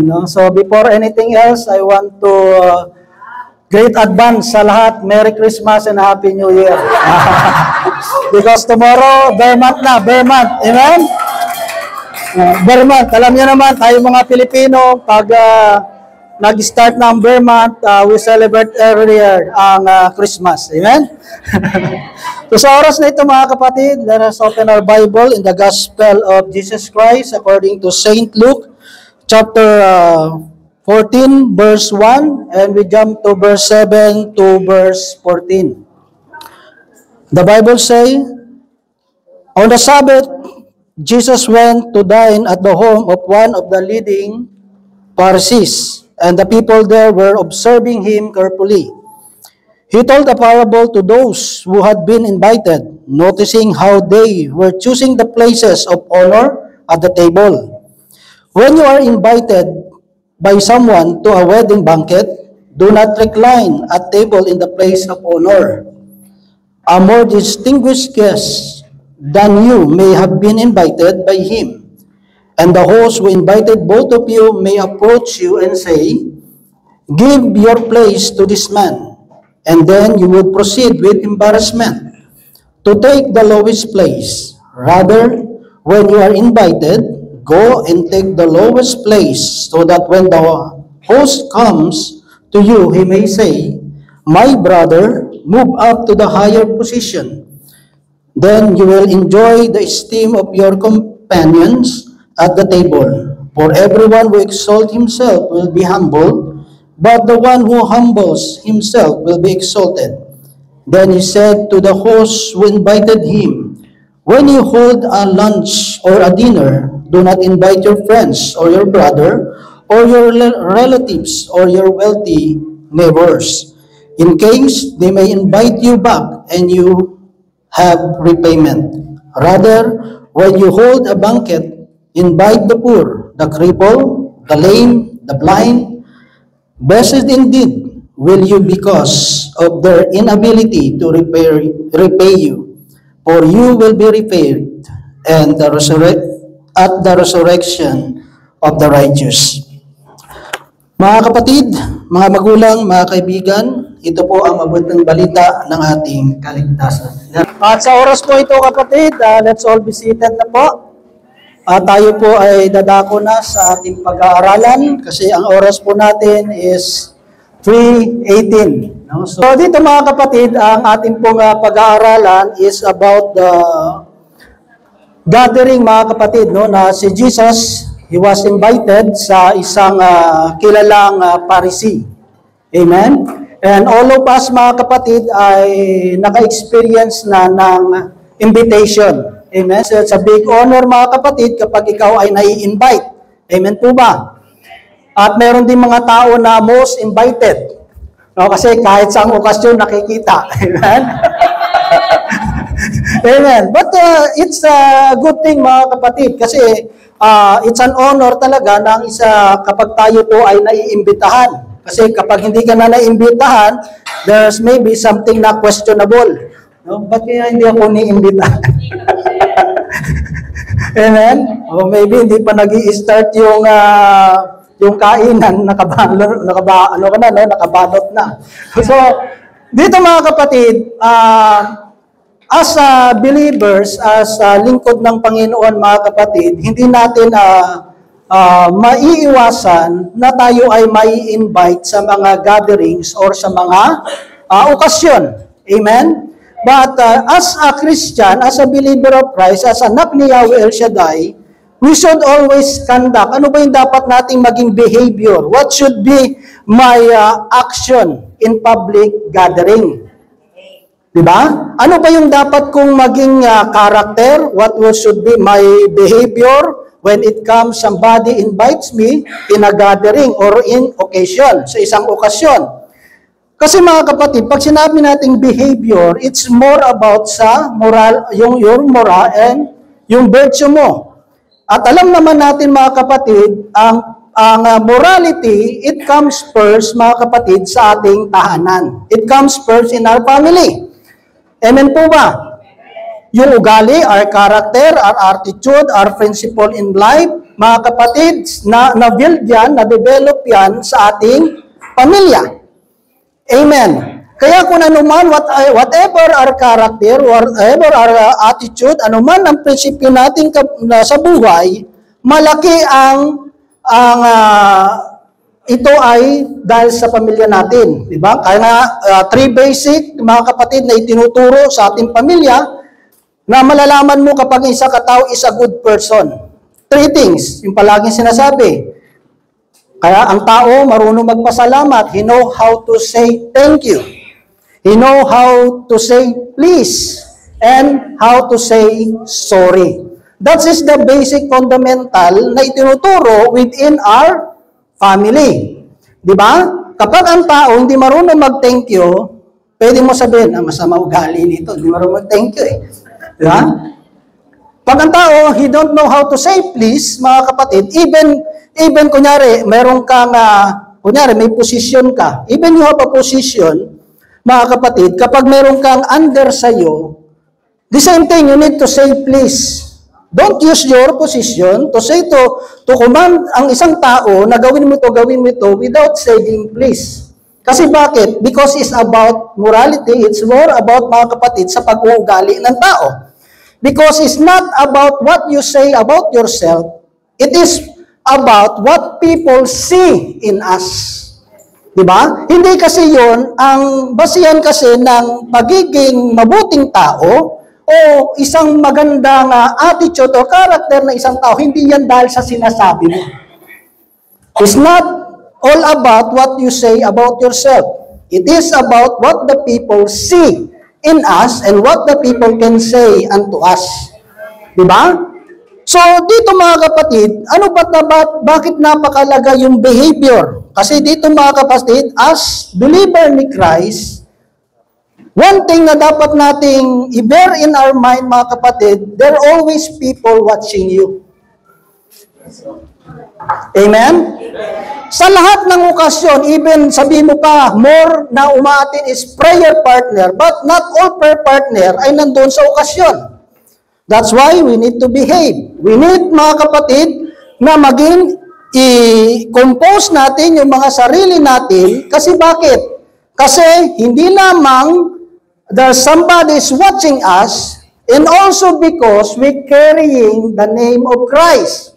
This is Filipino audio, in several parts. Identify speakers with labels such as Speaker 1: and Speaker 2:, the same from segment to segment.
Speaker 1: No? So before anything else, I want to great advance sa lahat. Merry Christmas and Happy New Year. Because tomorrow, bear month na, bear month. Amen? Bear month. Alam niyo naman, tayo mga Pilipino, pag nag-start ng bear month, we celebrate earlier ang Christmas. Amen? So sa oras na ito mga kapatid, let us open our Bible in the Gospel of Jesus Christ according to Saint Luke, chapter 14, verse 1, and we jump to verse 7 to verse 14. The Bible says, on the Sabbath, Jesus went to dine at the home of one of the leading Pharisees, and the people there were observing him carefully. He told a parable to those who had been invited, noticing how they were choosing the places of honor at the table. When you are invited by someone to a wedding banquet, do not recline at table in the place of honor. A more distinguished guest than you may have been invited by him, and the host who invited both of you may approach you and say, "Give your place to this man," and then you would proceed with embarrassment to take the lowest place. Rather, when you are invited, go and take the lowest place, so that when the host comes to you, he may say, "My brother, move up to the higher position." Then you will enjoy the esteem of your companions at the table. For everyone who exalts himself will be humbled, but the one who humbles himself will be exalted. Then he said to the host who invited him, when you hold a lunch or a dinner, do not invite your friends or your brother or your relatives or your wealthy neighbors, in case they may invite you back and you have repayment. Rather, when you hold a banquet, invite the poor, the crippled, the lame, the blind. Blessed indeed will you because of their inability to repay you, for you will be repaid and at the resurrection of the righteous. Mga kapatid, mga magulang, mga kaibigan, ito po ang mabuting balita ng ating kaligtasan. At sa oras po ito kapatid, let's all be seated na po. Tayo po ay dadako na sa ating pag-aaralan kasi ang oras po natin is 3:18. No? So dito mga kapatid, ang ating pong pag-aaralan is about the gathering mga kapatid, no, na si Jesus, he was invited sa isang kilalang Pharisee. Amen? And all of us mga kapatid ay naka-experience na ng invitation. Amen? So it's a big honor mga kapatid kapag ikaw ay nai-invite. Amen po ba? At meron din mga tao na most invited. No, kasi kahit sa okasyon nakikita. Amen? Amen. But it's a good thing mga kapatid kasi it's an honor talaga ng isa kapag tayo po ay naiimbitahan. Kasi kapag hindi ka na naiimbitahan, there's maybe something na questionable. No? Ba't kaya hindi ako niimbitahan? Amen? O maybe hindi pa nag-i-start yung kainan, nakabalot na. So, dito mga kapatid, as believers, as lingkod ng Panginoon mga kapatid, hindi natin maiiwasan na tayo ay mai-invite sa mga gatherings or sa mga okasyon. Amen? But as a Christian, as a believer of Christ, as anak ni Yahweh El Shaddai, we should always conduct. Ano ba yung dapat nating maging behavior? What should be my action in public gathering? Diba? Ano ba yung dapat kong maging character? What should be my behavior when it comes somebody invites me in a gathering or in occasion, sa isang okasyon? Kasi mga kapatid, pag sinabi nating behavior, it's more about sa moral, your moral and yung virtue mo. At alam naman natin mga kapatid, ang morality, it comes first mga kapatid sa ating tahanan. It comes first in our family. Amen po ba? Yung ugali, our character, our attitude, our principle in life, mga kapatid, na-build yan, na-develop yan sa ating pamilya. Amen. Kaya kung anuman, whatever our character, whatever our attitude, anuman ang prinsipyo natin sa buhay, malaki ito ay dahil sa pamilya natin. Diba? Kaya nga, three basic, mga kapatid, na itinuturo sa ating pamilya, na malalaman mo kapag isa katao is a good person. Three things, yung palaging sinasabi. Kaya ang tao marunong magpasalamat. He know how to say thank you. He know how to say please. And how to say sorry. That is the basic fundamental na itinuturo within our family. Diba? Kapag ang tao hindi marunong mag-thank you, pwede mo sabihin, masama ugali nito, hindi marunong mag-thank you eh. Diba? Pag ang tao, he don't know how to say please, mga kapatid, even kunyari, meron kang, kunyari, may position ka, even you have a position, mga kapatid, kapag meron kang under sa'yo, the same thing, you need to say please. Don't use your position to say to command ang isang tao na gawin mo ito without saying please. Kasi bakit? Because it's about morality, it's more about, mga kapatid, sa pag-uugali ng tao. Because it's not about what you say about yourself, it is about what people see in us. Diba? Hindi kasi yon ang basihan kasi ng pagiging mabuting tao o isang magandang attitude o character ng isang tao. Hindi yan dahil sa sinasabi mo. It's not all about what you say about yourself. It is about what the people see in us and what the people can say unto us. Diba? So, dito mga kapatid, bakit napakalaga yung behavior? Kasi dito mga kapatid, as believer ni Christ, one thing na dapat nating i-bear in our mind mga kapatid, there are always people watching you. Amen? Sa lahat ng okasyon, even sabihin mo pa, more na umaatin is prayer partner, but not all prayer partner ay nandun sa okasyon. That's why we need to behave. We need, mga kapatid, na maging i-compose natin yung mga sarili natin. Kasi bakit? Kasi hindi lamang there's somebody is watching us, and also because we carrying the name of Christ.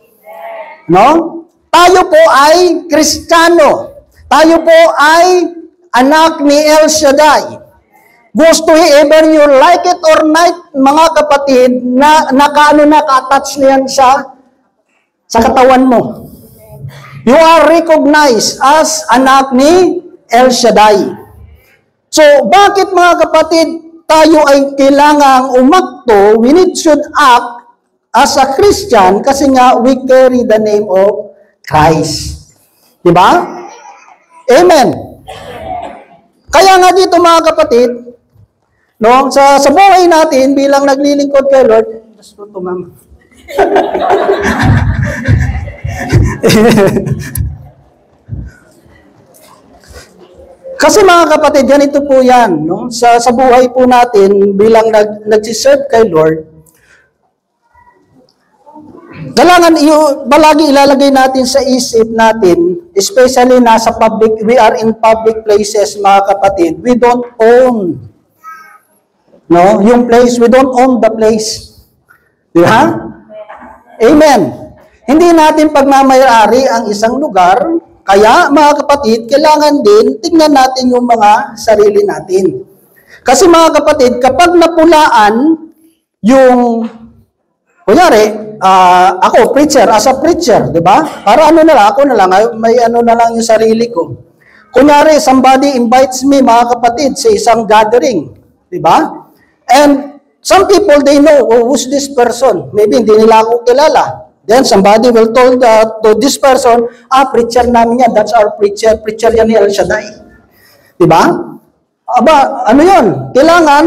Speaker 1: No? Tayo po ay Kristiyano. Tayo po ay anak ni El Shaddai. Gusto whether you like it or not, mga kapatid, naka-attach na yan sa katawan mo. You are recognized as anak ni El Shaddai. So, bakit mga kapatid, tayo ay kailangang umakto, should act as a Christian, kasi nga, we carry the name of Christ. Diba? Amen. Kaya nga dito mga kapatid, no, sa buhay natin bilang naglilingkod kay Lord, just go to ma'am. Kasi mga kapatid, ganito po yan, no? Sa buhay po natin bilang nagsiserve kay Lord, kailangan balagi ilalagay natin sa isip natin, especially nasa public, we are in public places mga kapatid, we don't own yung place, we don't own the place. Di ba? Amen. Hindi natin pagmamayari ang isang lugar, kaya mga kapatid, kailangan din tingnan natin yung mga sarili natin. Kasi mga kapatid, kapag napulaan yung, kunyari, ako, preacher, as a preacher, di ba? Para ako na lang, may na lang yung sarili ko. Kunyari, somebody invites me, mga kapatid, sa isang gathering, di ba? And some people, they know, who's this person? Maybe hindi nila ako kilala. Then somebody will told to this person, preacher namin yan, that's our preacher, preacher yan ni El Shaddai. Diba? Aba, ano yun? Kailangan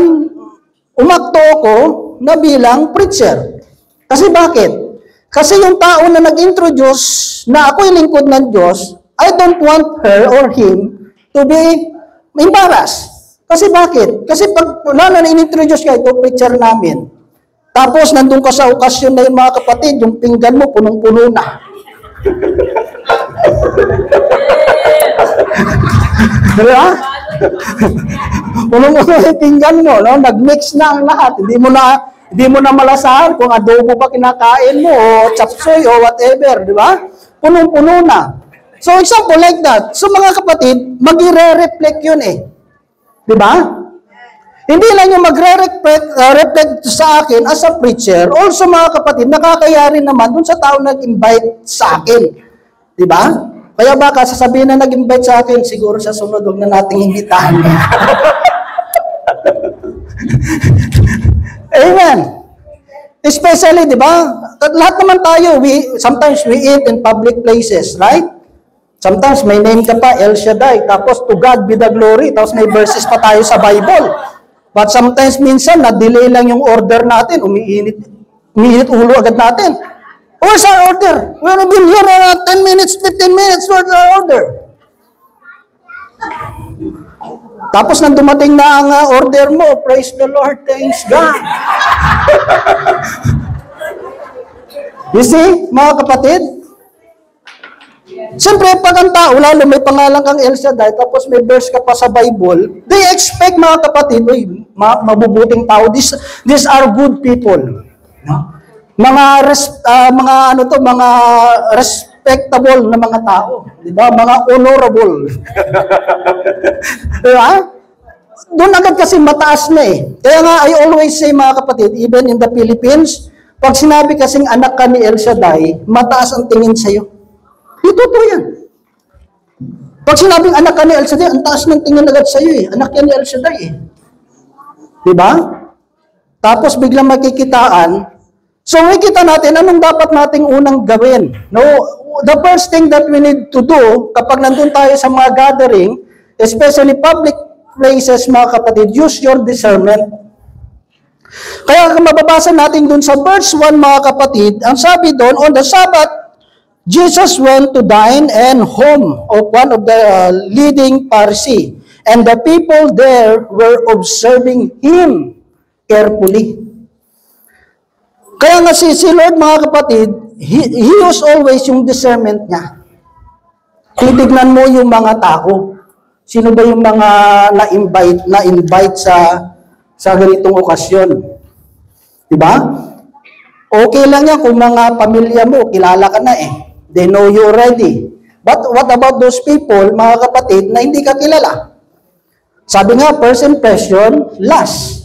Speaker 1: umakto ko na bilang preacher. Kasi bakit? Kasi yung tao na nag-introduce na ako'y lingkod ng Diyos, I don't want her or him to be embarrassed. Kasi bakit? Kasi pag wala na in-introduce ka, ito preacher namin. Tapos, nandun ka sa okasyon na yun, mga kapatid, yung pinggan mo, punong-puno na. Diba? Punong-puno yung pinggan mo, no? Nag-mix na ang lahat. Hindi mo na malasahan kung adobo ba kinakain mo, o chapsoy, o whatever, di ba? Punong-puno na. So, example like that. So, mga kapatid, magre-reflect yun eh. Di ba? Hindi lang yung magre-reflect sa akin as a preacher, also mga kapatid, nakakaya rin naman dun sa tao nag-invite sa akin. Di ba? Kaya baka sasabihin na nag-invite sa akin, siguro sa sunod, huwag na nating imbitahan. Amen. Especially, di ba? Lahat naman tayo, sometimes we eat in public places, right? Sometimes may name ka pa, El Shaddai, tapos to God be the glory, tapos may verses pa tayo sa Bible. But sometimes, minsan, na-delay lang yung order natin, umiinit ulo agad natin. Where's our order? We've been here 10 minutes, 15 minutes, where's our order? Tapos nang dumating na ang order mo, praise the Lord, thanks God. You see, mga kapatid? Siyempre, pag ang tao, lalo may pangalan kang El Shaddai, tapos may verse ka pa sa Bible, they expect, mga kapatid, mabubuting tao, these are good people. No? Mga respectable na mga tao. Di ba? Mga honorable. Di ba? Doon agad kasi mataas na eh. Kaya nga, I always say, mga kapatid, even in the Philippines, pag sinabi kasing anak ka ni El Shaddai, mataas ang tingin sa'yo. Totoo yan. Pag sinabing anak ka ni El Shaddai, ang taas ng tingin agad sa'yo eh. Anak yan ni El Shaddai eh. Diba? Tapos biglang makikitaan. So makikita natin, anong dapat nating unang gawin? No? The first thing that we need to do, kapag nandun tayo sa mga gathering, especially public places, mga kapatid, use your discernment. Kaya kung mababasa natin dun sa verse 1, mga kapatid, ang sabi doon, on the Sabbath, Jesus went to dine and home of one of the leading Pharisee, and the people there were observing him carefully. Kaya nga si Lord, mga kapatid, he used always yung discernment niya. Titignan mo yung mga tao. Sino ba yung mga na-invite sa ganitong okasyon? Diba? Okay lang yan kung mga pamilya mo, kilala ka na eh. They know you already. But what about those people, mga kapatid, na hindi ka kilala? Sabi nga, first impression, last.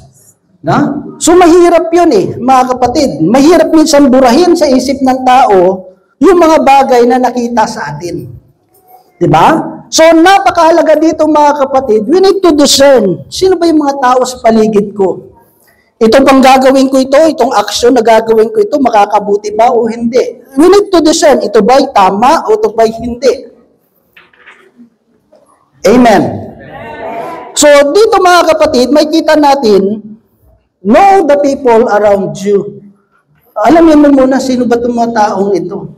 Speaker 1: Na? So mahirap yun eh, mga kapatid. Mahirap minsan burahin sa isip ng tao yung mga bagay na nakita sa atin. Diba? So napakahalaga dito, mga kapatid, we need to discern, sino ba yung mga tao sa paligid ko? Ito bang gagawin ko ito, itong action na gagawin ko ito, makakabuti ba o hindi? We need to discern, ito ba'y tama o ito ba'y hindi? Amen. So dito, mga kapatid, may kita natin, know the people around you. Alam mo muna, sino ba itong mga taong ito?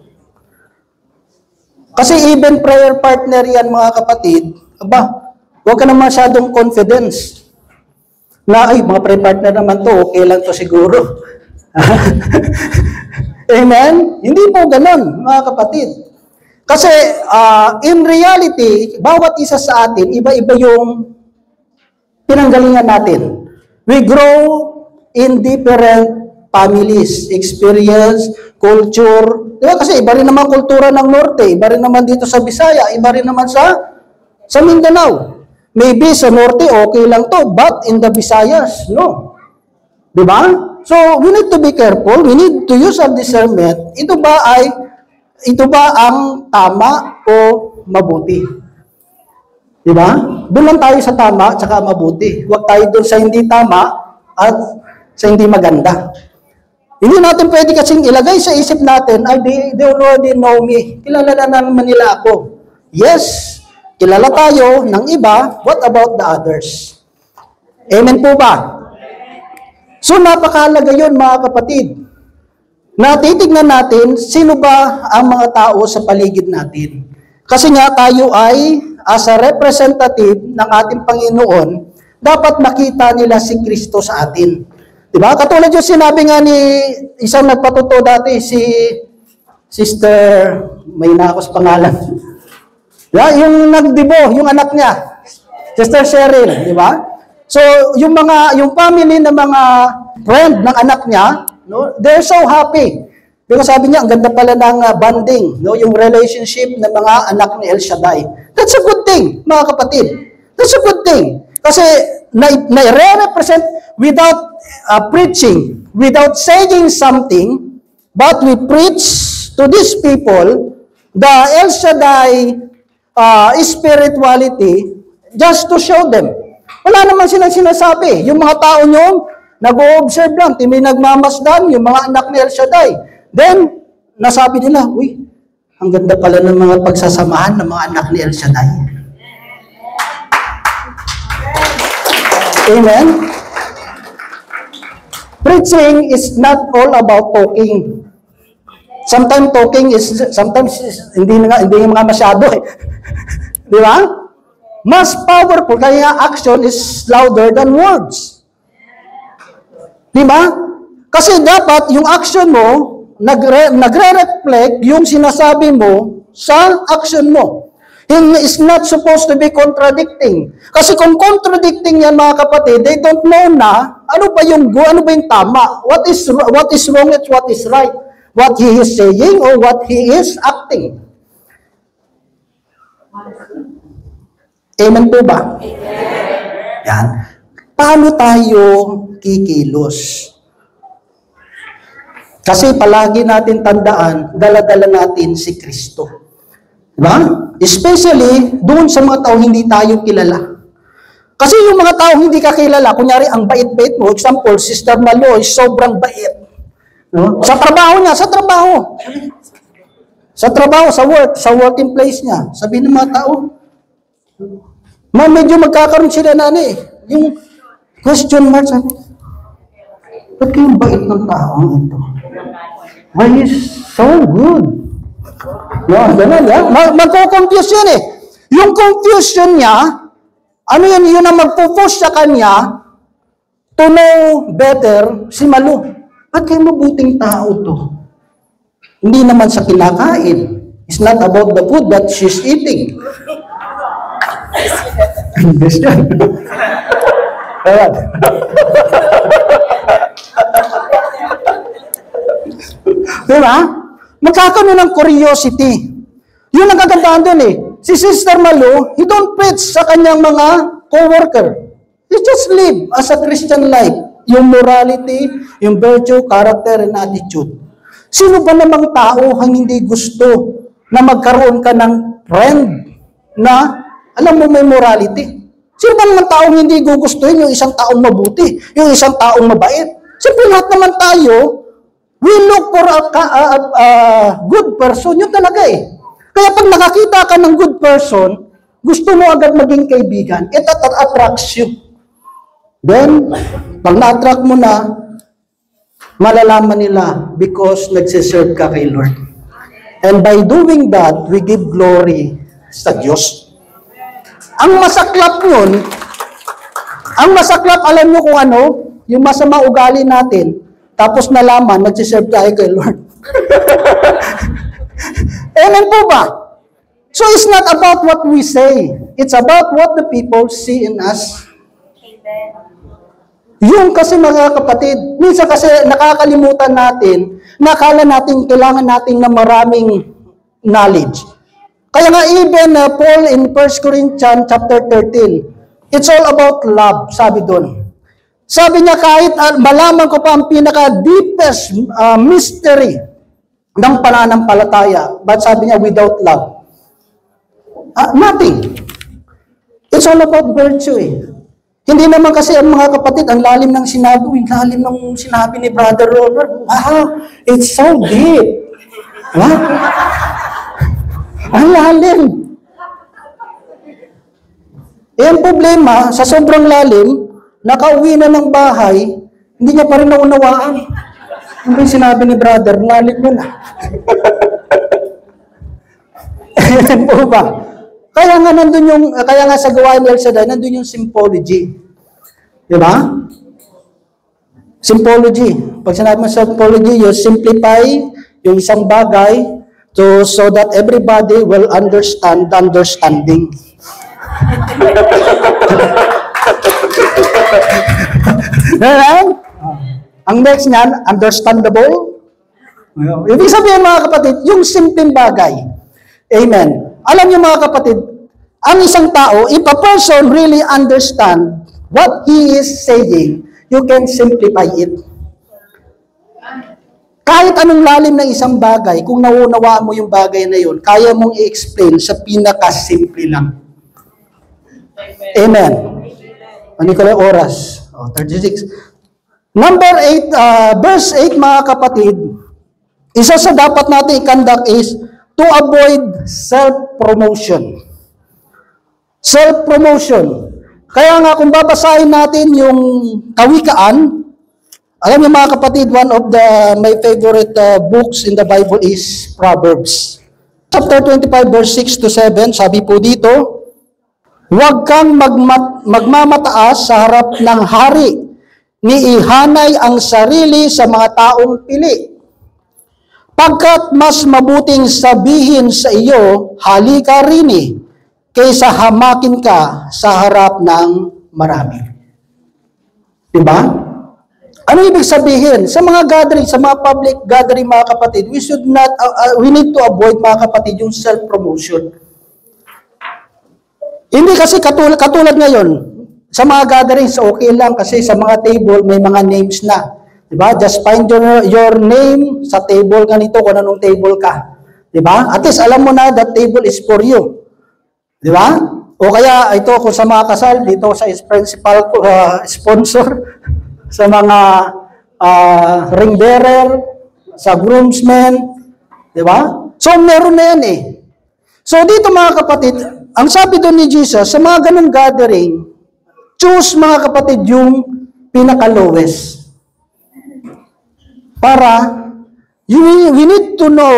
Speaker 1: Kasi even prayer partner yan, mga kapatid, huwag ka na masyadong confidence. Na, ay, mga prayer partner naman to, okay lang to siguro. Amen? Hindi po ganun, mga kapatid. Kasi, in reality, bawat isa sa atin, iba-iba yung pinanggalingan natin. We grow in different families, experience, culture. Diba? Kasi iba rin naman kultura ng Norte, iba rin naman dito sa Bisaya, iba rin naman sa Mindanao. Maybe sa Norte, okay lang to, but in the Visayas, no. Diba? So, we need to be careful. We need to use our discernment. Ito ba ang tama o mabuti? Diba? Doon lang tayo sa tama at saka mabuti. Huwag tayo doon sa hindi tama at sa hindi maganda. Hindi natin pwede kasing ilagay sa isip natin, ay, they already know me. Kilala na naman nila ako. Yes, kilala tayo ng iba, what about the others? Amen po ba? So napakahalaga yun, mga kapatid. Na titignan natin, sino ba ang mga tao sa paligid natin. Kasi nga tayo ay, as a representative ng ating Panginoon, dapat makita nila si Kristo sa atin. Diba? Katulad yung sinabi nga ni isang nagpatuto dati, si Sister, may nakos pangalan. Diba? Yung nagdibo, yung anak niya, Sister Cheryl, di ba? So, yung family ng mga friend ng anak niya, no, they're so happy. Pero sabi niya, ang ganda pala ng bonding, no, yung relationship ng mga anak ni El Shaddai. That's a good thing, mga kapatid. That's a good thing. Kasi na-represent without preaching, without saying something, but we preach to these people the El Shaddai spirituality just to show them. Wala naman silang sinasabi. Yung mga tao nyo, nag-o-observe lang, timi nagmamasdan, yung mga anak ni El Shaddai. Then, nasabi nila, uy, ang ganda pala ng mga pagsasamahan ng mga anak ni El Shaddai. Amen? Preaching is not all about talking. Sometimes talking hindi nga masyado eh. Di ba? Mas powerful, kaya action is louder than words. Di ba? Kasi dapat yung action mo, nagre-reflect yung sinasabi mo sa action mo. It's not supposed to be contradicting. Kasi kung contradicting yan, mga kapatid, they don't know na ano ba yung tama. What is wrong at what is right. What he is saying or what he is acting. Amen po ba? Amen. Yan. Paano tayo kikilos? Kasi palagi natin tandaan, dala-dala natin si Kristo. Diba? Especially, doon sa mga tao hindi tayo kilala. Kasi yung mga tao hindi ka kilala, kunyari, ang bait-bait mo, example, Sister Malo is sobrang bait. No? Sa trabaho niya, sa sa working place niya, sabihin ng mga tao, medyo magkakaroon sila yung question mark, sabi, ba't kayong bait ng taong ito? Why is so good? Yan, ganun, yan. Magko-confuse yun eh. Yung confusion niya, yun ang magpo-push sa kanya to know better si Malu. Ba't kayo mabuting tao to? Hindi naman sa kinakain. It's not about the food that she's eating. English yan. Ayan. Diba? Magkakaroon ng curiosity. Yun ang kagandahan doon eh. Si Sister Malu, he don't preach sa kanyang mga co-worker. He just live as a Christian life. Yung morality, yung virtue, character, and attitude. Sino ba namang tao ang hindi gusto na magkaroon ka ng friend na alam mo may morality? Sino ba naman taong hindi gugustuhin yung isang taong mabuti, yung isang taong mabait? Siyempre lahat naman tayo, we look for a good person. Yun talaga eh. Kaya pag nakakita ka ng good person, gusto mo agad maging kaibigan. It attracts you. Then, pag na-attract mo na, malalaman nila because nagsiserve ka kay Lord. And by doing that, we give glory sa Diyos. Ang masaklap nun, alam nyo kung ano, yung masama ugali natin, tapos nalaman, nagsiserve tayo kay Lord. Amen po ba? So it's not about what we say. It's about what the people see in us. Amen. Yung kasi mga kapatid, minsan kasi nakakalimutan natin, nakala natin kailangan natin ng maraming knowledge. Kaya nga even Paul in 1 Corinthians chapter 13, it's all about love, sabi doon. Sabi niya kahit malaman ko pa ang pinaka-deepest mystery ng pananampalataya, but sabi niya without love, nothing. It's all about virtue eh. Hindi naman kasi ang mga kapatid, ang lalim ng sinabi ni Brother Robert. Wow, it's so deep. What? Ang lalim. Ang problema, sa sobrang lalim, nakauwi na ng bahay, hindi niya pa rin naunawaan. Ano yung sinabi ni Brother? Lalim mo na. Ayan po ba? Kaya nga sa gawain ni El Shaddai, nandun yung symbology. Di ba? Symbology. Pag sinabi mo symbology, you simplify yung isang bagay so that everybody will understand the understanding. Ang next niyan, understandable. Ibig sabihin mga kapatid, yung simpleng bagay. Amen. Alam niyo mga kapatid, ang isang tao, if a person really understand what he is saying, you can simplify it. Kahit anong lalim ng isang bagay, kung nauunawaan mo yung bagay na yun, kaya mong i-explain sa pinakasimple lang. Amen. Ano ko lang oras? 36. Number 8, verse 8 mga kapatid, isa sa dapat natin i-conduct is to avoid self-promotion. Self-promotion. Kaya nga kung babasahin natin yung Kawikaan, alam niyo mga kapatid, one of my favorite books in the Bible is Proverbs. Chapter 25 verse 6 to 7, sabi po dito, huwag kang magmamataas sa harap ng hari, ni ihanay ang sarili sa mga taong pili. Pagkat mas mabuting sabihin sa iyo, halika rini, kaysa hamakin ka sa harap ng marami. Diba? Ano ibig sabihin? Sa mga gathering, sa mga public gathering mga kapatid, we need to avoid mga kapatid yung self-promotion. Hindi kasi katulad ngayon, sa mga gatherings, okay lang kasi sa mga table, may mga names na. Diba? Just find your name sa table ganito kung anong table ka. Diba? At least alam mo na that table is for you. Diba? O kaya ito kung sa mga kasal, dito sa principal sponsor, sa mga ring bearer, sa groomsmen, di ba? So, meron na yan eh. So, dito mga kapatid, ang sabi doon ni Jesus, sa mga ganung gathering, choose mga kapatid yung pinaka-lowest. Para, we need to know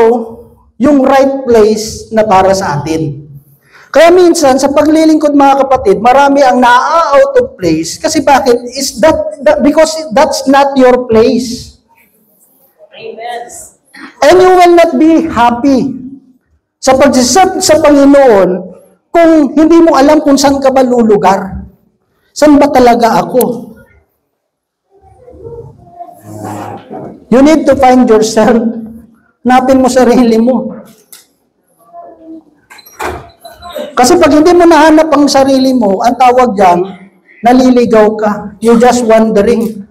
Speaker 1: yung right place na para sa atin. Kaya minsan, sa paglilingkod mga kapatid, marami ang na-out of place. Kasi bakit? Because that's not your place. Amen. And you will not be happy sa pag-serve sa Panginoon kung hindi mo alam kung saan ka ba lulugar. Saan ba talaga ako? You need to find yourself. Hanapin mo sarili mo. Kasi pag hindi mo nahanap ang sarili mo, ang tawag diyan, naliligaw ka. You're just wandering.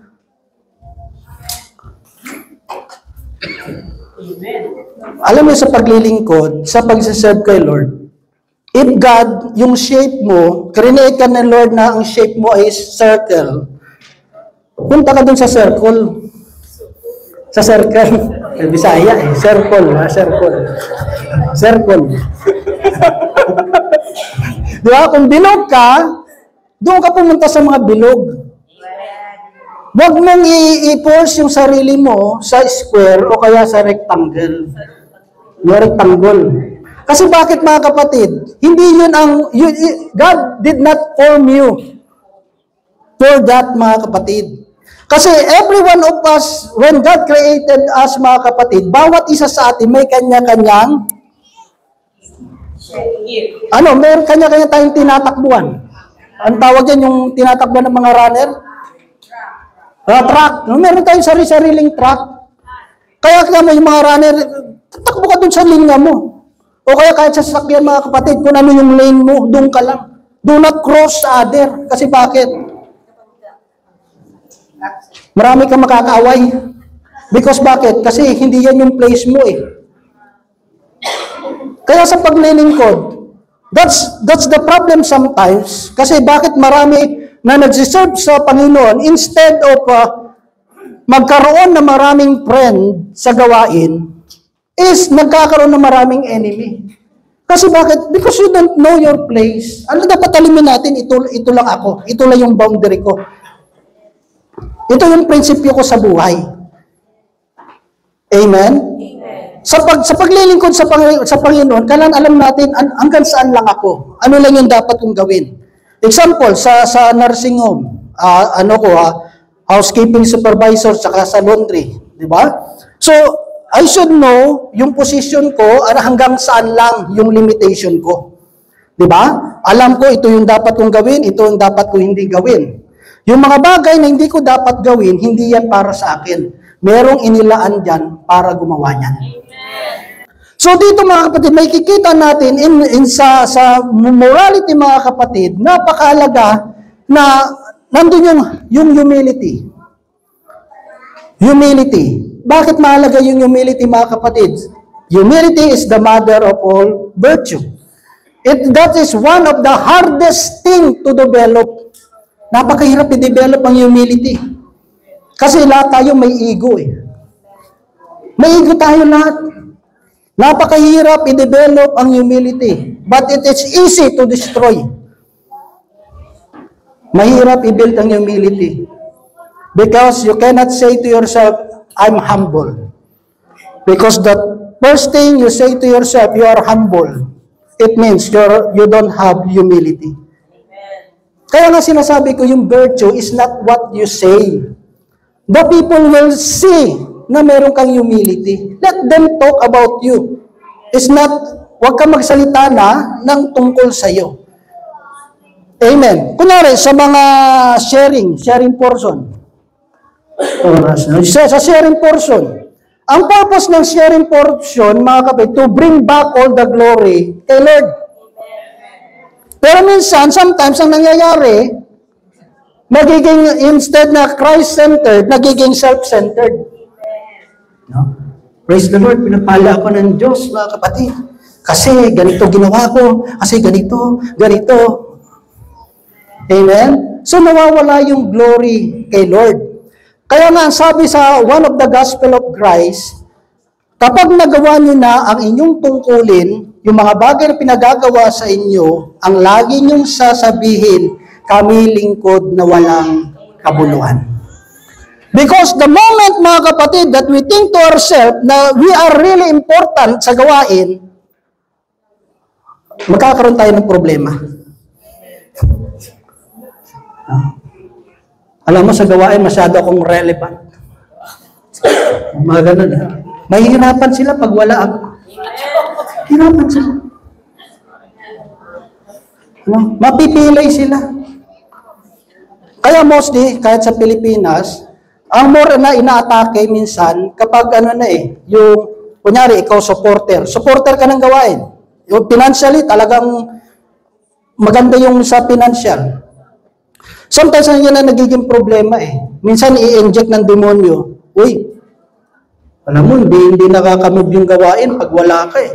Speaker 1: Amen. Alam mo sa paglilingkod, sa pagsiserve kay Lord, if God, yung shape mo, create ka ng Lord na ang shape mo is circle, punta ka dun sa circle. Sa circle. Bisaya eh. Circle. Circle. Circle. Diba? Kung bilog ka, doon ka pumunta sa mga bilog. Huwag mong i-force yung sarili mo sa square o kaya sa rectangle. Yung rectangle. Kasi bakit mga kapatid? Hindi yun God did not form you for that mga kapatid. Kasi every one of us, when God created us mga kapatid, bawat isa sa atin may kanya-kanyang meron kanya-kanya tayong tinatakbuhan. Ang tawag yan yung tinatakbuhan ng mga runner? Track. Meron tayong sarili-sariling track. Kaya mo yung mga runner, takbo ka dun sa linya mo. O kaya kahit sa sasakyan mga kapatid, kung ano yung lane mo, dun ka lang. Do not cross other. Kasi bakit? Marami kang makakaaway. Because bakit? Kasi hindi yan yung place mo eh. Kaya sa paglilingkod, that's the problem sometimes. Kasi bakit marami na nagsiserve sa Panginoon, instead of magkaroon ng maraming friend sa gawain, is nagkakaroon ng maraming enemy. Kasi bakit? Because you don't know your place. Ano dapat alimin natin? Ito lang ako. Ito lang yung boundary ko. Ito yung prinsipyo ko sa buhay. Amen? Sa paglilingkod sa Panginoon, kailangan alam natin hanggang saan lang ako. Ano lang yung dapat kong gawin. Example, sa nursing home, housekeeping supervisor, saka sa laundry. Di ba? So, I should know yung position ko hanggang saan lang yung limitation ko. Di ba? Alam ko ito yung dapat kong gawin, ito yung dapat kong hindi gawin. Yung mga bagay na hindi ko dapat gawin, hindi yan para sa akin. Merong inilaan dyan para gumawa niyan. So dito mga kapatid, may kikita natin sa morality mga kapatid, napakahalaga na nandun yung humility. Humility. Bakit mahalaga yung humility mga kapatid? Humility is the mother of all virtue. That is one of the hardest thing to develop. Napakahirap i-develop ang humility. Kasi lahat tayo may ego eh. May ego tayo lahat. Napakahirap i-develop ang humility. But it is easy to destroy. Mahirap i-build ang humility. Because you cannot say to yourself, I'm humble. Because the first thing you say to yourself, you are humble. It means you don't have humility. Kaya nga sinasabi ko, yung virtue is not what you say. The people will see na meron kang humility. Let them talk about you. It's not, huwag kang magsalita na ng tungkol sa'yo. Amen. Kunyari, sa mga sharing portion. Sa sharing portion. Ang purpose ng sharing portion, mga kapatid, to bring back all the glory kay Lord. Pero minsan, sometimes, ang nangyayari, magiging, instead na Christ-centered, nagiging self-centered. No? Praise the Lord, pinapala ako ng Diyos, mga kapatid. Kasi ganito ginawa ko, kasi ganito. Amen? So, nawawala yung glory kay Lord. Kaya nga, sabi sa one of the Gospel of Christ, kapag nagawa niyo na ang inyong tungkulin, yung mga bagay na pinagagawa sa inyo, ang lagi niyong sasabihin, kami lingkod na walang kabuluhan. Because the moment, mga kapatid, that we think to ourselves na we are really important sa gawain, magkakaroon tayo ng problema. Alam mo, sa gawain, masyado akong relevant. Mga ganun. Mahihirapan sila pag wala ako. Hirapan sila. Mapipilay sila. Kaya mostly, kahit sa Pilipinas, ang more na inaatake minsan, kapag yung, kunyari, ikaw supporter ka ng gawain. Yung financially, talagang maganda yung sa financial. Sometimes, yan na nagiging problema eh. Minsan, i-inject ng demonyo. Uy, alam mo, hindi nakakamove yung gawain pag wala ka eh.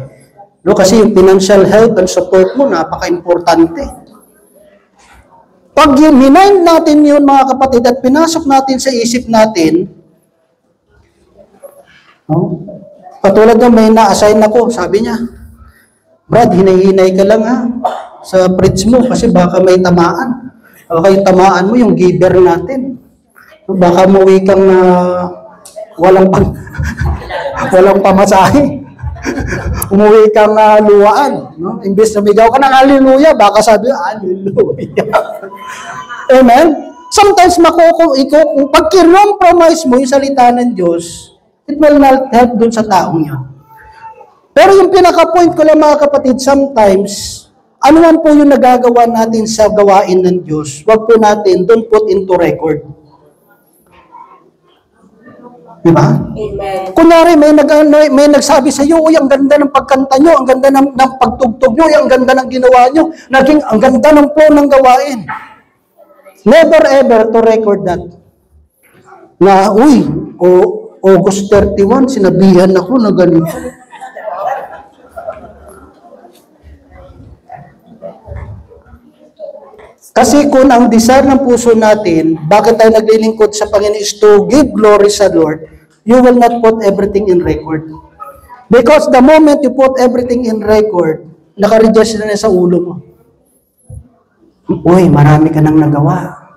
Speaker 1: No, kasi yung financial help and support mo, napaka-importante. Pag minind natin yun, mga kapatid, at pinasok natin sa isip natin, no? Katulad na may na-assign ako, sabi niya, Brad, hinay-hinay ka lang ha, sa fridge mo, kasi baka may tamaan. Baka yung tamaan mo, yung giver natin. Baka muwi kang walang pamasahe. Umuwi kang luwaan. No? Imbes na migaw ka ng hallelujah, baka sabi, hallelujah. Amen? Sometimes, pag kinompromise mo yung salita ng Diyos, it will not help dun sa taong yun. Pero yung pinaka-point ko lang mga kapatid, sometimes, ano man po yung nagagawa natin sa gawain ng Diyos, wag po natin, don't put into record. Diba? Amen. Kunyari, may nagsabi sa iyo, uy, ang ganda ng pagkanta nyo, ang ganda ng pagtugtog nyo, ang ganda ng ginawa nyo, ang ganda ng flow ng gawain. Never ever to record that. Na, uy, August 31, sinabihan ako na ganito. Kasi kung ang desire ng puso natin, bakit tayo naglilingkod sa Panginoon is to give glory sa Lord, you will not put everything in record. Because the moment you put everything in record, naka-register na sa ulo mo. Uy, marami ka nang nagawa.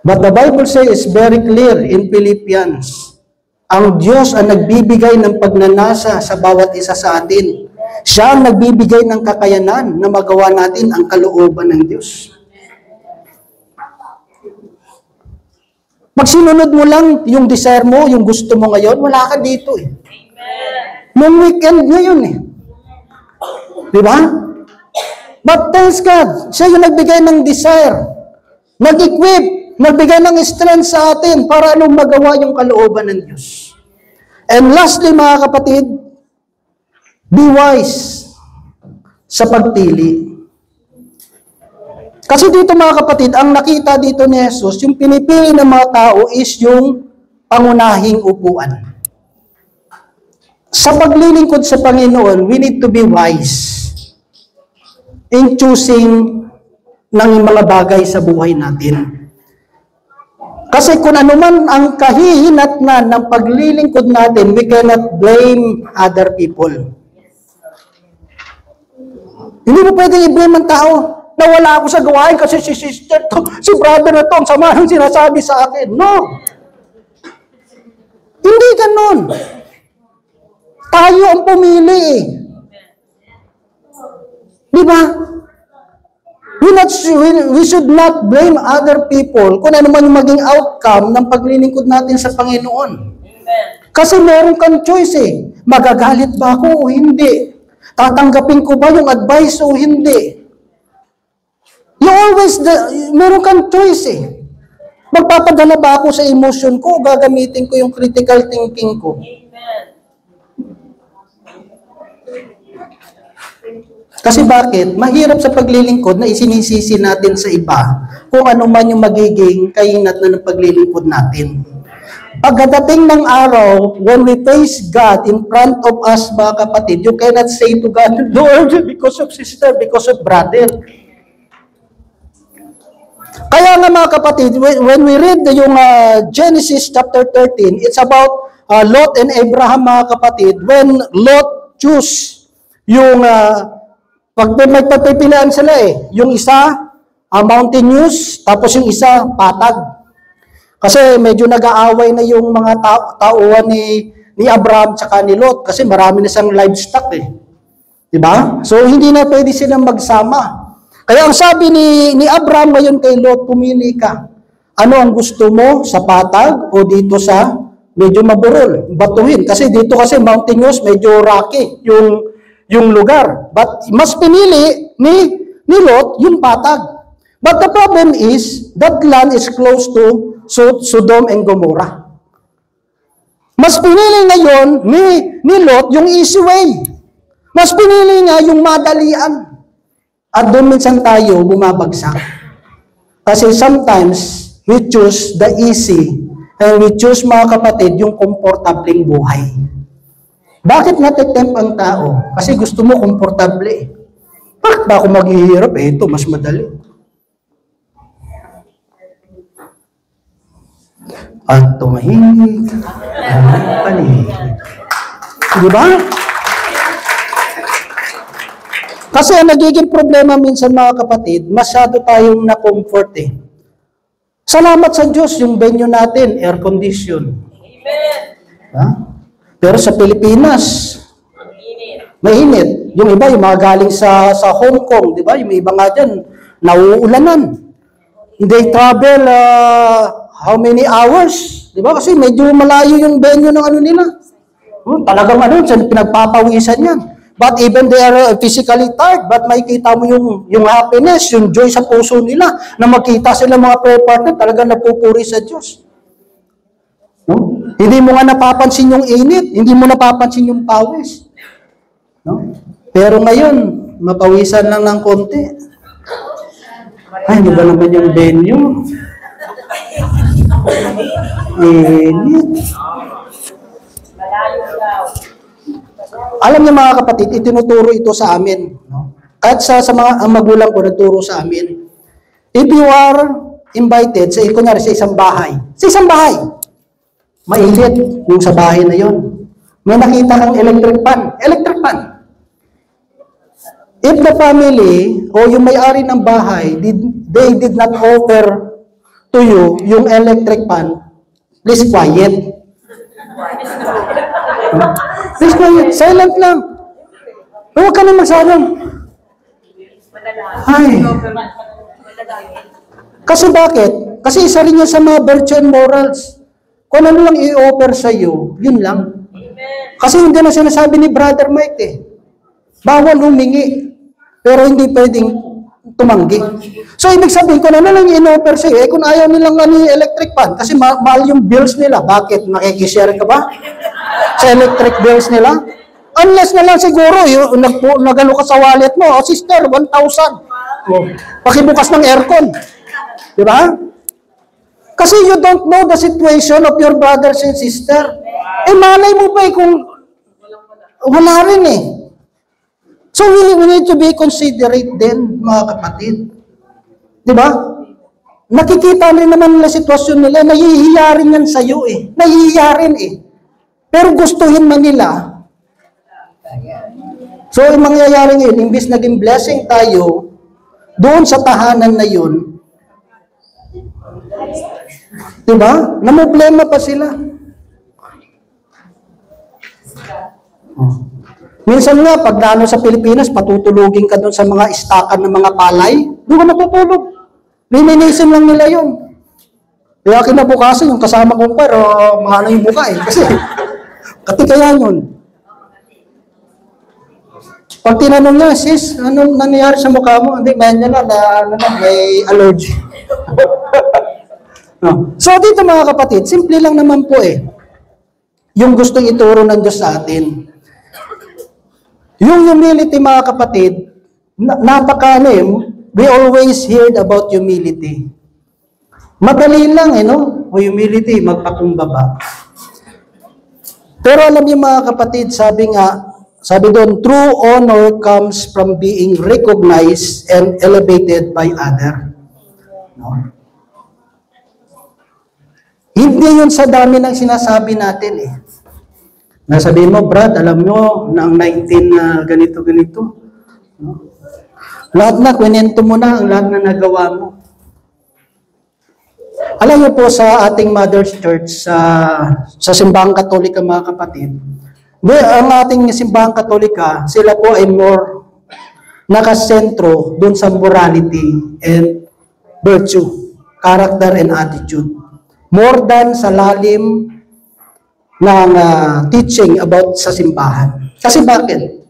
Speaker 1: But the Bible says very clear in Philippians, ang Diyos ang nagbibigay ng pagnanasa sa bawat isa sa atin. Siya ang nagbibigay ng kakayanan na magawa natin ang kalooban ng Diyos. Pag sinunod mo lang yung desire mo, yung gusto mo ngayon, wala ka dito eh. Nung weekend ngayon eh. Di ba? But thanks God, siya yung nagbigay ng desire. Nag-equip, nagbigay ng strength sa atin para anong magawa yung kalooban ng Diyos. And lastly, mga kapatid, be wise sa pagpili. Kasi dito mga kapatid, ang nakita dito ni Jesus, yung pinipili ng mga tao is yung pangunahing upuan. Sa paglilingkod sa Panginoon, we need to be wise in choosing ng mga bagay sa buhay natin. Kasi kung ano man ang kahihinatnan ng paglilingkod natin, we cannot blame other people. Hindi mo pwedeng i-blame ang tao. Nawala ako sa gawain kasi si sister to, si brother na to, ang sama ng sinasabi sa akin. No! Hindi ganun. Tayo ang pumili eh. Di ba? We should not blame other people kung ano man yung maging outcome ng paglilingkod natin sa Panginoon. Kasi meron kang choice eh. Magagalit ba ako o hindi? Tatanggapin ko ba yung advice o hindi? Meron kang choice eh. Magpapadala ba ako sa emotion ko o gagamitin ko yung critical thinking ko? Kasi bakit? Mahirap sa paglilingkod na isinisisi natin sa iba kung ano man yung magiging kahinat na ng paglilingkod natin. Pagdating ng araw, when we face God in front of us, mga kapatid, you cannot say to God, Lord, because of sister, because of brother. Kaya nga mga kapatid, when we read yung Genesis chapter 13, it's about Lot and Abraham, mga kapatid, when Lot choose yung, pag may pagpipilian sila eh, yung isa, mountainous, tapos yung isa, patag. Kasi medyo nag-aaway na yung mga tauhan ni Abraham tsaka ni Lot kasi marami na siyang livestock eh. Diba? So hindi na pwede silang magsama. Kaya ang sabi ni Abraham ngayon kay Lot, pumili ka. Ano ang gusto mo, sa patag o dito sa medyo maburol, batuhin? Kasi dito kasi mountainous, medyo rocky yung lugar. But mas pinili ni Lot yung patag. But the problem is, that land is close to Sodom and Gomorrah. Mas pinili ngayon ni Lot yung easy way. Mas pinili nga yung madalian. At doon minsan tayo bumabagsak. Kasi sometimes, we choose the easy and we choose, mga kapatid, yung komportableng buhay. Bakit natitempt ang tao? Kasi gusto mo komportable. Bakit ba ako maghihirap? Ito, mas madali. At tumahimik ang paligid. Di ba? Kasi ang nagiging problema minsan, mga kapatid, masyado tayong na-comfort eh. Salamat sa Diyos, yung venue natin, air condition. Amen. Ha? Pero sa Pilipinas, mainit. Yung iba, yung mga galing sa Hong Kong, di ba? Yung iba nga dyan, nauulanan. They travel how many hours? Di ba? Kasi medyo malayo yung venue ng ano nila. Talagang pinagpapawisan yan. But even they are physically tired, but makikita mo yung happiness, yung joy sa puso nila, na makita sila mga prayer partner, talagang napupuri sa Diyos. No? Hindi mo nga napapansin yung init, hindi mo napapansin yung pawis. No? Pero ngayon, mapawisan lang ng konti. Ay, di ba naman yung venue? Init. Alam niyo, mga kapatid, itinuturo ito sa amin. No? Kahit sa mga magulang ko, nagturo sa amin. If you are invited, kunyari sa isang bahay, mainit yung sa bahay na yon. May nakita kang electric fan. If the family o yung may-ari ng bahay, they did not offer to you yung electric fan, please quiet. Please quiet. Silent lang. Huwag ka na magsalang. Ay. Kasi bakit? Kasi isa rin yan sa mga virtue and morals. Kung ano lang i-offer sa iyo, yun lang. Kasi hindi na sinasabi ni Brother Mike eh. Bawal humingi, pero hindi pwedeng tumanggi. So, ibig sabihin, kung ano lang in-offer sa iyo, kung ayaw nilang electric fan, kasi mahal yung bills nila, bakit? Makikishare ka ba sa electric bills nila? Unless na lang siguro, nagano ka sa wallet mo, sister, 1,000. Pakibukas ng aircon. Di ba? Kasi you don't know the situation of your brothers and sister. Malay mo pa kung wala rin eh. So we need to be considerate din, mga kapatid. Di ba? Nakikita rin naman nila sitwasyon nila, nahihiya rin yan sa'yo eh. Nahihiya rin eh. Pero gustuhin man nila. So yung mangyayari ngayon, imbis naging blessing tayo, doon sa tahanan na yun, diba? Namproblema pa sila. Minsan nga, pag naano sa Pilipinas, patutulugin ka doon sa mga istakan ng mga palay, doon ka matutulog. Lininisin lang nila yun. Kaya kinabukasan, yung kasama kong pero mahalo yung buka eh. Kasi, katikayan yun. Pag tinanong niya, sis, anong nangyayari sa mukha mo? Hindi, may allergy. No. So dito mga kapatid, simple lang naman po eh. Yung gustong ituro ng Diyos sa atin. Yung humility mga kapatid, we always heard about humility. Madali lang no? O humility, magpakumbaba. Pero alam niyo mga kapatid, sabi doon, true honor comes from being recognized and elevated by other. No? Hindi yun sa dami ng sinasabi natin eh. Nasabihin mo, Brad, alam nyo, na ang 19 ganito-ganito. No? Lahat na, kwento mo na ang lahat na nagawa mo. Alam niyo po sa ating Mother's Church, sa Simbahang Katolika mga kapatid, ang ating Simbahang Katolika, sila po ay more nakasentro dun sa morality and virtue, character and attitude. More than sa lalim ng teaching about sa simbahan. Kasi bakit?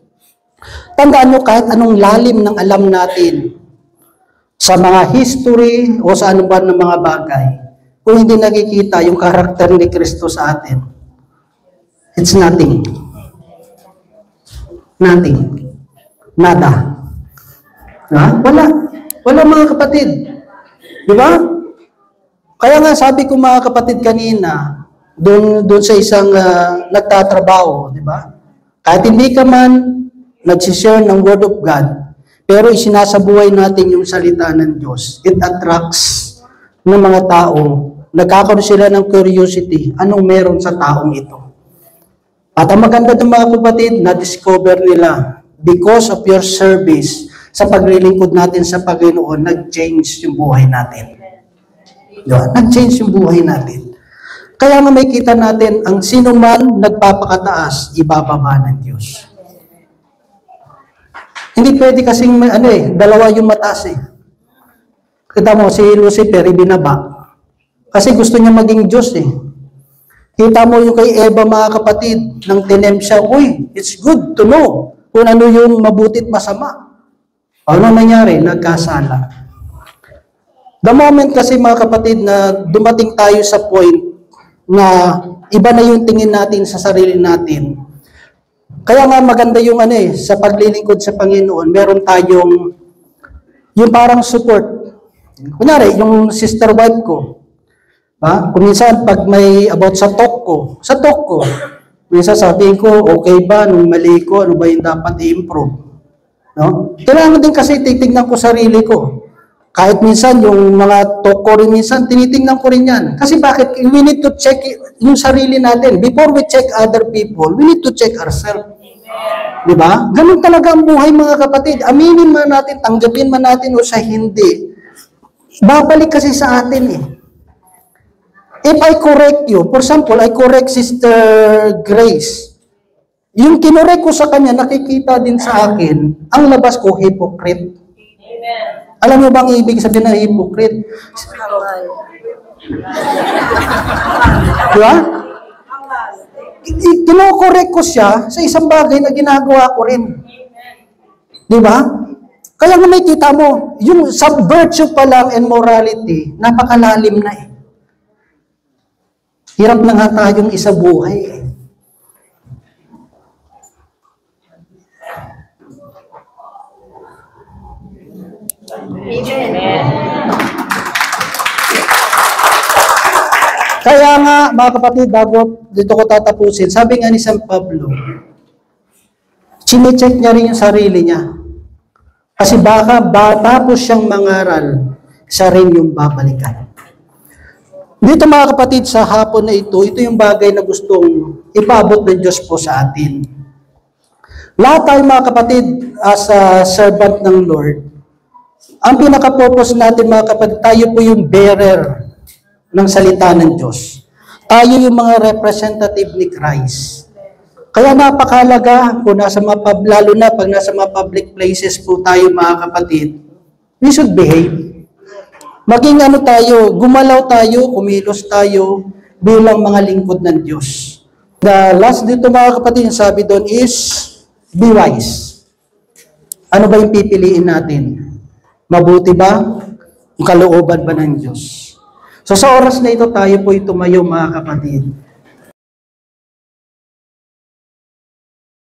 Speaker 1: Tandaan nyo kahit anong lalim ng alam natin sa mga history o sa anuman ng mga bagay, kung hindi nakikita yung karakter ni Kristo sa atin, it's nothing. Nothing. Nada. Wala. Wala mga kapatid. Di ba? Kaya nga sabi ko mga kapatid kanina, doon sa isang nagtatrabaho, di ba? Kahit hindi ka man nagsishare ng Word of God, pero isinasabuhay natin yung salita ng Diyos. It attracts ng mga tao. Nagkakaroon sila ng curiosity. Anong meron sa taong ito? At ang maganda ng mga kapatid, na-discover nila because of your service sa paglilingkod natin sa Panginoon, nag-change yung buhay natin. Diba? Nag-change yung buhay natin. Kaya nga may kita natin, ang sino man nagpapakataas, ibababa ng Diyos. Hindi pwede kasing, dalawa yung mataas eh. Kita mo, si Lucifer, ibinaba. Kasi gusto niya maging Diyos eh. Kita mo yung kay Eva mga kapatid, nang tinem siya, it's good to know kung ano yung mabutit masama. Ano nangyari? Nagkasala. The moment kasi mga kapatid na dumating tayo sa point na iba na yung tingin natin sa sarili natin. Kaya nga maganda yung sa paglilingkod sa Panginoon, meron tayong yung parang support. Kunyari, yung sister wife ko, kung minsan pag may about sa talk ko, minsan sabihin ko, okay ba, nung mali ko, ano ba yung dapat i-improve? No? Kailangan din kasi titignan ko sarili ko. Kahit minsan, yung mga talk ko rin minsan, tinitingnan ko rin yan. Kasi bakit? We need to check yung sarili natin. Before we check other people, we need to check ourselves. Diba? Ganun talaga ang buhay mga kapatid. Aminin man natin, tanggapin man natin o sa hindi. Babalik kasi sa atin eh. If I correct you, for example, I correct Sister Grace, yung kinorek ko sa kanya, nakikita din sa akin, ang labas ko, hypocrite. Amen. Alam mo bang ibig sabihin ng hypocrite? Di ba? Kinokorek ko siya sa isang bagay na ginagawa ko rin. Di ba? Kaya nga makita mo, yung sa virtue pa lang and morality, napakalalim na eh. Hirap na nga tayong isabuhay eh.
Speaker 2: Amen.
Speaker 1: Kaya nga, mga kapatid, bago dito ko tatapusin, sabi nga ni San Pablo, chinecheck niya rin yung sarili niya. Kasi baka tapos siyang mangaral, siya rin yung babalikan. Dito mga kapatid, sa hapon na ito yung bagay na gustong ipaabot ng Diyos po sa atin. Lahat tayo mga kapatid, as a servant ng Lord, ang pinaka-purpose natin mga kapatid, tayo po yung bearer ng salita ng Diyos. Tayo yung mga representative ni Christ. Kaya napakalaga po lalo na pag nasa mga public places po tayo mga kapatid, we should behave. Maging gumalaw tayo, kumilos tayo bilang mga lingkod ng Diyos. The last dito mga kapatid, sabi doon is, be wise. Ano ba yung pipiliin natin? Mabuti ba? Ang kalooban ba ng Diyos? So sa oras na ito tayo po tumayo mga kapatid.